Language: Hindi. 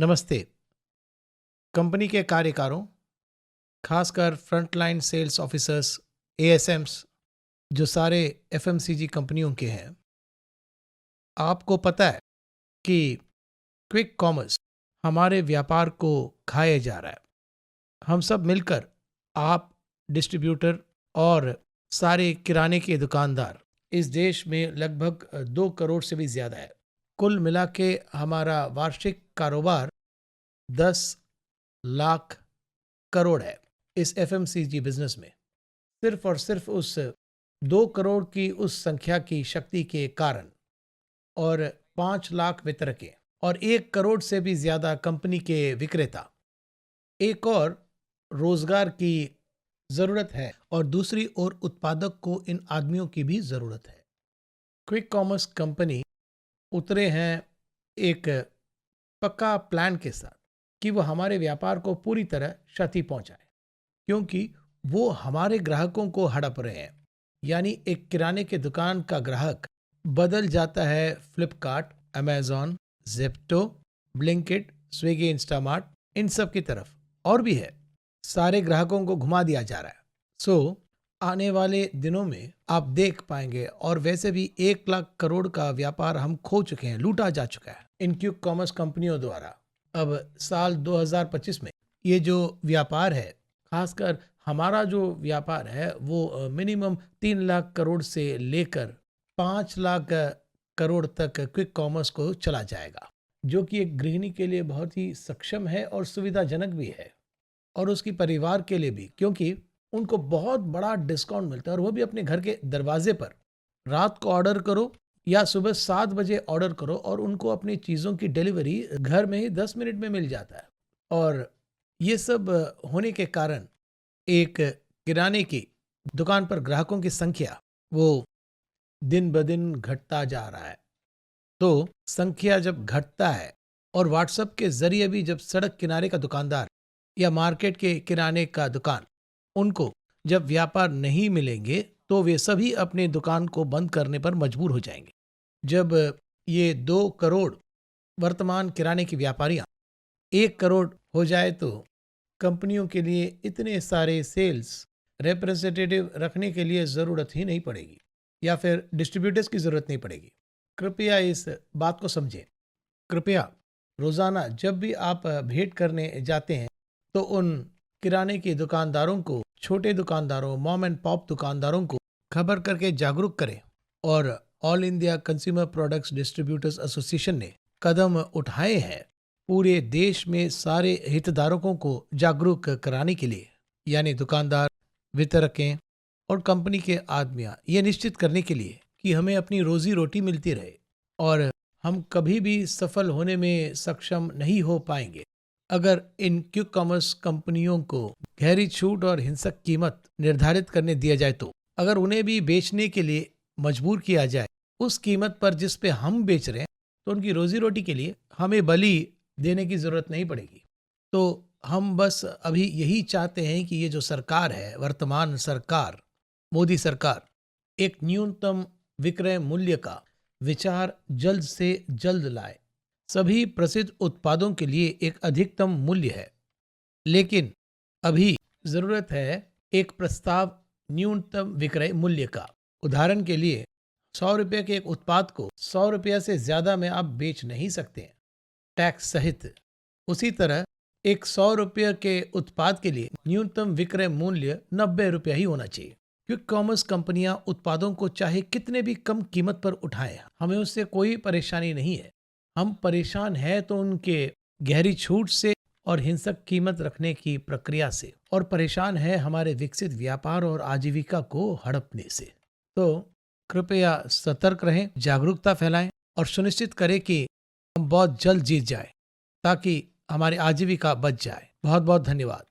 नमस्ते। कंपनी के कार्यकारों, खासकर फ्रंटलाइन सेल्स ऑफिसर्स एएसएम्स, जो सारे एफएमसीजी कंपनियों के हैं, आपको पता है कि क्विक कॉमर्स हमारे व्यापार को खाया जा रहा है। हम सब मिलकर, आप, डिस्ट्रीब्यूटर और सारे किराने के दुकानदार, इस देश में लगभग 2 करोड़ से भी ज़्यादा है। कुल मिला के हमारा वार्षिक कारोबार 10 लाख करोड़ है इस एफएमसीजी बिजनेस में। सिर्फ और सिर्फ उस 2 करोड़ की उस संख्या की शक्ति के कारण, और 5 लाख वितरकें और 1 करोड़ से भी ज्यादा कंपनी के विक्रेता, एक और रोजगार की जरूरत है और दूसरी ओर उत्पादक को इन आदमियों की भी जरूरत है। क्विक कॉमर्स कंपनी उतरे हैं एक पक्का प्लान के साथ कि वो हमारे व्यापार को पूरी तरह क्षति पहुंचाए, क्योंकि वो हमारे ग्राहकों को हड़प रहे हैं। यानी एक किराने के दुकान का ग्राहक बदल जाता है फ्लिपकार्ट, अमेजॉन, जेप्टो, ब्लिंकिट, स्विगी, इंस्टामार्ट, इन सब की तरफ। और भी है, सारे ग्राहकों को घुमा दिया जा रहा है। आने वाले दिनों में आप देख पाएंगे, और वैसे भी 1 लाख करोड़ का व्यापार हम खो चुके हैं, लूटा जा चुका है इन क्विक कॉमर्स कंपनियों द्वारा। अब साल 2025 में ये जो व्यापार है, खासकर हमारा जो व्यापार है, वो मिनिमम 3 लाख करोड़ से लेकर 5 लाख करोड़ तक क्विक कॉमर्स को चला जाएगा, जो कि एक गृहिणी के लिए बहुत ही सक्षम है और सुविधाजनक भी है, और उसकी परिवार के लिए भी, क्योंकि उनको बहुत बड़ा डिस्काउंट मिलता है, और वो भी अपने घर के दरवाजे पर। रात को ऑर्डर करो या सुबह 7 बजे ऑर्डर करो, और उनको अपनी चीज़ों की डिलीवरी घर में ही 10 मिनट में मिल जाता है। और ये सब होने के कारण एक किराने की दुकान पर ग्राहकों की संख्या वो दिन ब दिन घटता जा रहा है। तो संख्या जब घटता है, और व्हाट्सएप के जरिए भी जब सड़क किनारे का दुकानदार या मार्केट के किराने का दुकान, उनको जब व्यापार नहीं मिलेंगे, तो वे सभी अपने दुकान को बंद करने पर मजबूर हो जाएंगे। जब ये 2 करोड़ वर्तमान किराने की व्यापारियां 1 करोड़ हो जाए, तो कंपनियों के लिए इतने सारे सेल्स रिप्रेजेंटेटिव रखने के लिए ज़रूरत ही नहीं पड़ेगी, या फिर डिस्ट्रीब्यूटर्स की ज़रूरत नहीं पड़ेगी। कृपया इस बात को समझें। कृपया रोज़ाना जब भी आप भेंट करने जाते हैं, तो उन किराने के दुकानदारों को, छोटे दुकानदारों, मॉम एंड पॉप दुकानदारों को खबर करके जागरूक करें। और all India consumer products distributors association ने कदम उठाए हैं पूरे देश में सारे हितधारकों को जागरूक कराने के लिए, यानी दुकानदार, वितरकें और कंपनी के आदमियां, ये निश्चित करने के लिए कि हमें अपनी रोजी रोटी मिलती रहे, और हम कभी भी सफल होने में सक्षम नहीं हो पाएंगे अगर इन क्विक कॉमर्स कंपनियों को गहरी छूट और हिंसक कीमत निर्धारित करने दिया जाए। तो अगर उन्हें भी बेचने के लिए मजबूर किया जाए उस कीमत पर जिस पे हम बेच रहे हैं, तो उनकी रोजी रोटी के लिए हमें बलि देने की जरूरत नहीं पड़ेगी। तो हम बस अभी यही चाहते हैं कि ये जो सरकार है, वर्तमान सरकार, मोदी सरकार, एक न्यूनतम विक्रय मूल्य का विचार जल्द से जल्द लाए। सभी प्रसिद्ध उत्पादों के लिए एक अधिकतम मूल्य है, लेकिन अभी जरूरत है एक प्रस्ताव न्यूनतम विक्रय मूल्य का। उदाहरण के लिए, 100 रुपये के एक उत्पाद को 100 रुपये से ज्यादा में आप बेच नहीं सकते हैं, टैक्स सहित। उसी तरह एक 100 रुपये के उत्पाद के लिए न्यूनतम विक्रय मूल्य 90 रुपया ही होना चाहिए। क्विक कॉमर्स कंपनियां उत्पादों को चाहे कितने भी कम कीमत पर उठाएं, हमें उससे कोई परेशानी नहीं है। हम परेशान हैं तो उनके गहरी छूट से और हिंसक कीमत रखने की प्रक्रिया से, और परेशान है हमारे विकसित व्यापार और आजीविका को हड़पने से। तो कृपया सतर्क रहें, जागरूकता फैलाएं, और सुनिश्चित करें कि हम बहुत जल्द जीत जाए, ताकि हमारी आजीविका बच जाए। बहुत बहुत धन्यवाद।